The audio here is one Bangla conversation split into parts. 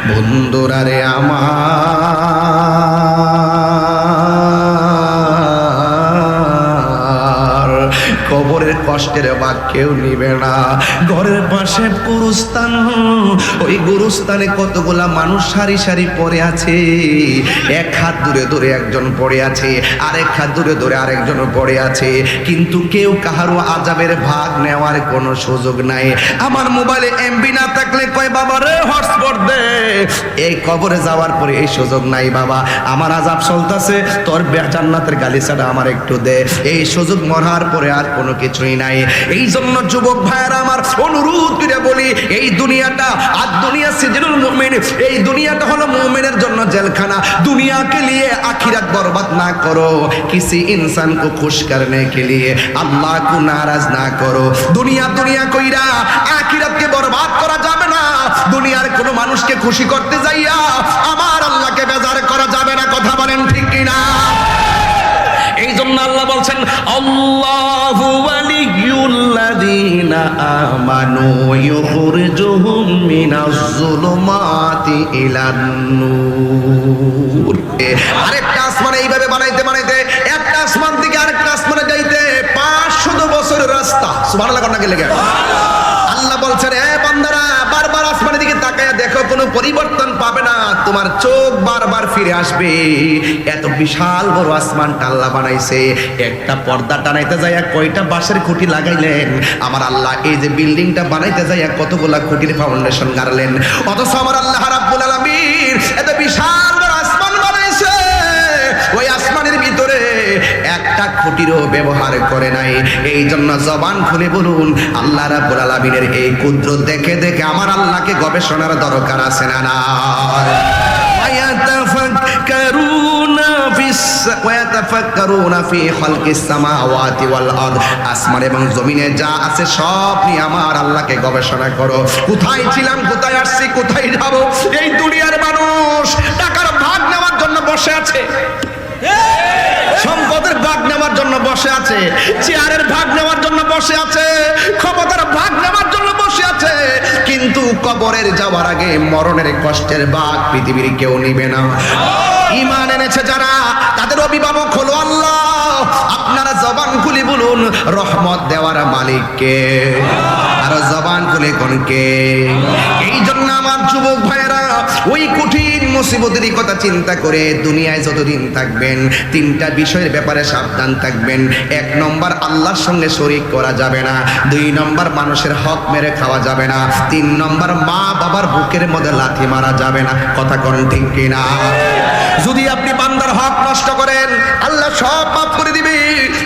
বন্ধুরা রে আমার, কবরের কষ্টের ভাগ কেউ নিবে না। ঘরের পাশে গুরুস্থান, ওই গুরুস্থানে কতগুলা মানুষ সারি সারি পড়ে আছে। এক হাত দূরে দূরে একজন পড়ে আছে, আরেক হাত দূরে দূরে আরেকজন পড়ে আছে, কিন্তু কেউ কাহারও আযাবের ভাগ নেওয়ার কোনো সুযোগ নাই। আমার মোবাইলে এমবি না থাকলে কয় বাবা রে হটস্পট দে, এই কবরে যাওয়ার পরে এই সুযোগ নাই বাবা, আমার আযাব চলতেছে, তোর জান্নাতের গালিচাটা আমার একটু দে, এই সুযোগ মরার পরে আর কোনো কিছুই নাই। এই জন্য যুবক ভাইয়েরা আমার অনুরোধ করে বলি, এই দুনিয়াটা আর দুনিয়া সিজনুল মুমিন, এই দুনিয়াটা হলো মুমিনের জন্য জেলখানা। दुनिया के लिए आखिरत बर्बाद ना करो, किसी इंसान को खुश करने के लिए अल्लाह को नाराज ना करो। दुनिया दुनिया কইরা আখিরাতকে বরবাদ করা যাবে না। দুনিয়ার কোনো মানুষকে খুশি করতে যাইয়া আমার আল্লাহকে বেজার করা যাবে না। কথা বলেন ঠিক কিনা? এই জন্য আল্লাহ বলছেন আল্লাহু ওয়ালিয়ুল্লাযীনা আমানু ইউখরিজুহুম মিনাজ যুলুমাতি ইলান নূর। আরেকটা আসমান এইভাবে বানাইতে বানাইতে একটা আসমান থেকে আরেকটা আসমানে যাইতে 500 বছরের রাস্তা। সুবহানাল্লাহ কোন নাকি লেগে আল্লাহ বলছেন এ বান্দারা বারবার আসমানের দিকে তাকায়া দেখো, কোনো পরিবর্তন পাবে না, তোমার চোখ বারবার ফিরে আসবে। এত বিশাল বড় আসমানটা আল্লাহ বানাইছে, একটা পর্দা টানাইতে যাইয়া কয়টা বাঁশের খুঁটি লাগাইলেন আমার আল্লাহ। এই যে বিল্ডিংটা বানাইতে যাইয়া কতগুলা খুঁটির ফাউন্ডেশন গাড়লেন, অথচ আমার আল্লাহ রাব্বুল আলামিন এত বিশাল বড় আসমান বানাইছে, ওই আসমানের ভিতরে একটা খুঁটিরও ব্যবহার করে নাই। এই জন্য জবান খুলে বলুন আল্লাহ রাব্বুল আলামিনের এই কুদরত দেখে দেখে আমার আল্লাহকে গবেষণার দরকার আছে না না? ওয়ায়াতাফাক্কারুনা ফি খালকিস সামাওয়াতি ওয়াল আরদ, আসমান এবং জমিনে যা আছে সব নিয়ে আমার আল্লাহকে গবেষণা করো। কোথায় ছিলাম, কোথায় আসছি, কোথায় যাব? এই দুনিয়ার মানুষ টাকার ভাগ নেওয়ার জন্য বসে আছে, সম্পদের ভাগ নেওয়ার জন্য বসে আছে, চেয়ারের ভাগ নেওয়ার জন্য বসে আছে, ক্ষমতার ভাগ নেওয়ার জন্য বসে আছে, কিন্তু কবরের যাওয়ার আগে মরণের কষ্টের ভাগ পৃথিবীর কেউ নিবে না। ঈমান এনেছে যারা, তাদের অভিভাবক হলো আল্লাহ। আপনারা জবান খুলে বলুন রহমত দেওয়ার মালিক কে? আর জবান খুলে কোন কে? এই জন্য আমার যুবক ভাইয়েরা ওই কঠিন মুসিবতের কথা চিন্তা করে দুনিয়ায় যতদিন থাকবেন তিনটা বিষয়ের ব্যাপারে সাবধান থাকবেন। 1 নম্বর আল্লাহর সঙ্গে শরীক করা যাবে না, 2 নম্বর মানুষের হক মেরে খাওয়া যাবে না, 3 নম্বর মা বাবার বুকের মধ্যে লাথি মারা যাবে না। কথা কোন ঠিক কিনা? যদি আপনি বান্দার হক নষ্ট করেন আল্লাহ সব মাফ করে দিবে,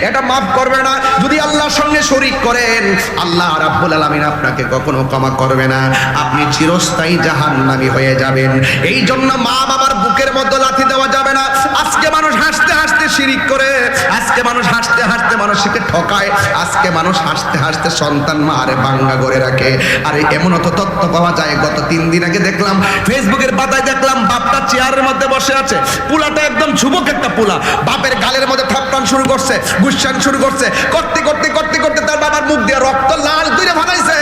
এটা মাফ করবে না। যদি আল্লাহর সঙ্গে শরীক করেন আল্লাহ রাব্বুল আলামিন আপনাকে কখনো ক্ষমা করবে না, আপনি চিরস্থায়ী জাহান্নামী হয়ে যাবেন। এই জন্য মা বাবার বুকের মধ্যে লাথি দেওয়া যাবে না। আজকে মানুষ হাসতে হাসতে শিরিক করে, আজকে মানুষ হাসতে হাসতে মানুষকে ঠকায়, আজকে মানুষ হাসতে হাসতে সন্তান মারে ভাঙ্গা করে রাখে। আর এমন তো তথ্য পাওয়া যায়, গত 3 দিন আগে দেখলাম ফেসবুকের পাতায় দেখলাম বাপটা চেয়ারের মধ্যে বসে আছে, পুলাটা একদম যুবক একটা পুলা, বাপের গালের মধ্যে থাপ্পড় শুরু করছে, গুসান শুরু করছে, করতে করতে করতে করতে তার বাবার মুখ দিয়ে রক্ত লাল দুইটা ভাঙাইছে।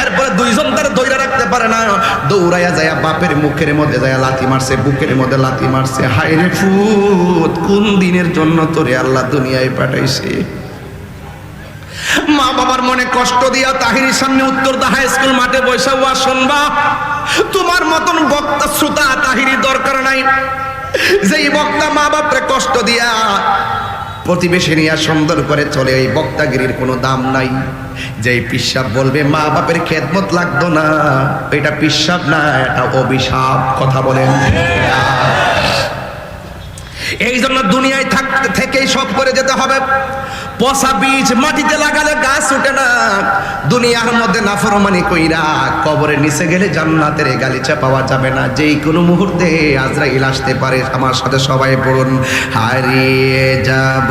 এরপরে 2 জন তার ধইরা রাখতে পারে না, দৌড়াইয়া যায় বাপের মুখের মধ্যে যায় লাথি মারছে, বুকের মধ্যে লাথি মারছে। হায় রে ফুত, কোন দিনের জন্য তোরে আল্লাহ দুনিয়ায় পাঠাইছে? মা বাবার মনে কষ্ট দিয়া তাহিরির সামনে উত্তরদা হাই স্কুল মাঠে বসে ওয়াজ শুনবা। তোমার মতন বক্তা শ্রোতা তাহিরি দরকার নাই, যেই বক্তা মা বাপরে কষ্ট দিয়া প্রতিবেশী নিয়ে সুন্দর করে চলে, ওই বক্তাগিরির কোনো দাম নাই। যেই পিশাব বলবে মা বাপের খেদমত লাগতো না, এটা পিশাব না, এটা অভিশাপ। কথা বলেন। এই জন্য দুনিয়ায় থাকতে থেকেই সব করে যেতে হবে। পচা বীজ মাটিতে লাগালে গাছ ওঠে না। দুনিয়ার মধ্যে নাফরমানি কইরা কবরের নিচে গেলে জান্নাতের গালিচা পাওয়া যাবে না। যেই কোনো মুহূর্তে আজরাইল আসতে পারে। আমার সাথে সবাই পড়ুন, হারিয়ে যাব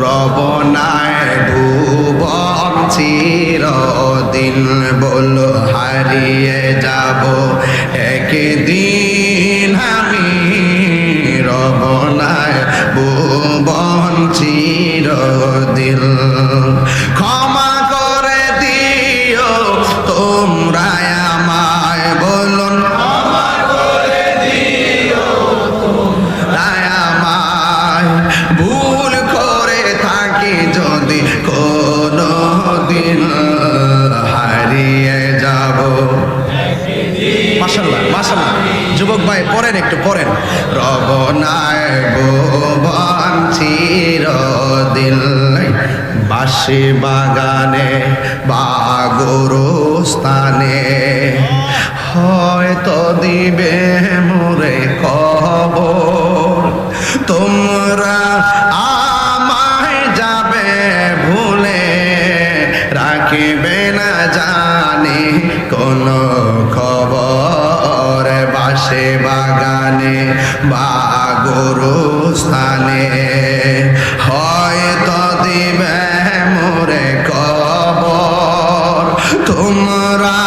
রবনায় ভুবন চিরদিন, বলো হারিয়ে যাব একদিন আমি রবনায় ভুবন চিরদিন। ক্ষমা করে দিও পড়েন একটু পড়েন। রব নাই ভুবন চিরদিন বাঁশি বাগানে বা গোরস্থানে হয়তো দিবে মোরে খবর তোমরা আমায় যাবে ভুলে রাখিবে না জানি কোনো খবর বাঁশি বাগানে বা গোরস্থানে হয়তো দিবে মোরে খবর তোমরা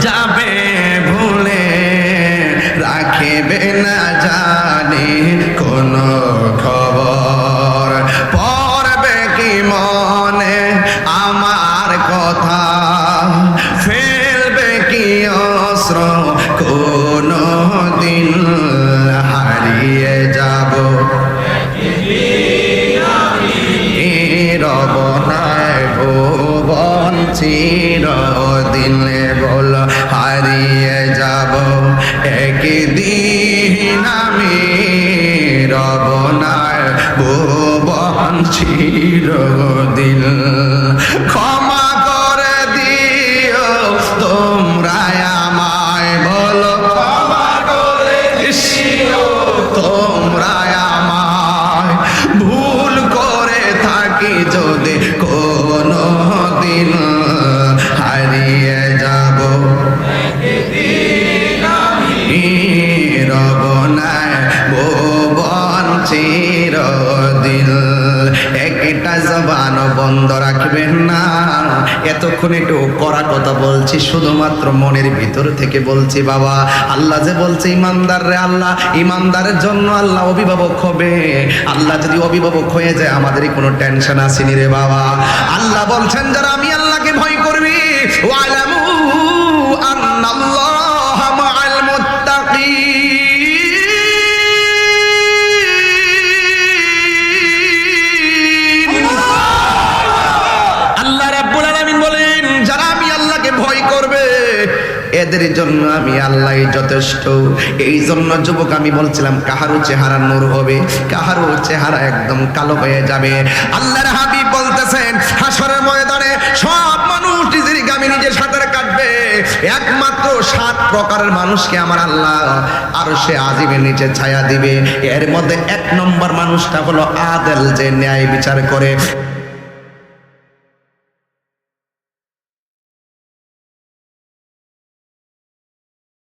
যাবে ভুলে রাখিবে না জানি কোনো খবর পড়বে কি মনে আমার কথা ফেলবে কি অস্ত্র কোনো দিন হারিয়ে যাব রব নাই ভুবন চিরদিন বল হারিয়ে যাব একদিন আমি রব নাই ভুবন চিরদিন ক্ষমা করে দিও তোমরা আমায় বলো ক্ষমা করে দিও তোমরা আমায় ভুল করে থাকি যদি কোনো দিন হারিয়ে যাব রব নাই ভুবন চিরদিন একটা জবান বন্ধ রাখবেন না। এতক্ষণ একটু কড়া কথা বলছি, শুধুমাত্র মনের ভিতর থেকে বলছি। বাবা আল্লাহ যে বলছে ইমানদার রে, আল্লাহ ইমানদারের জন্য আল্লাহ অভিভাবক হবে। আল্লাহ যদি অভিভাবক হয়ে যায় আমাদের কোনো টেনশন আসেনি রে বাবা। আল্লাহ বলছেন যারা আমি আল্লাহকে ভয় করবি ওয়ালামু আন্নাল্লাহা মাআল মুত্তাকিন। এদের জন্য আমি আল্লাহ যথেষ্ট। এই জন্য যুবক আমি বলছিলাম কাহারও চেহারা নূর হবে, কাহারও চেহারা একদম কালো হয়ে যাবে। আল্লাহর হাবিব বলতেছেন হাসরের ময়দানে সব মানুষ নিজের গামী নিজের সাঁতার কাটবে, একমাত্র 7 প্রকারের মানুষকে আমার আল্লাহ আরশে আজিমের নিচে ছায়া দিবে। এর মধ্যে 1 নম্বর মানুষটা হলো আদেল, যে ন্যায় বিচার করে।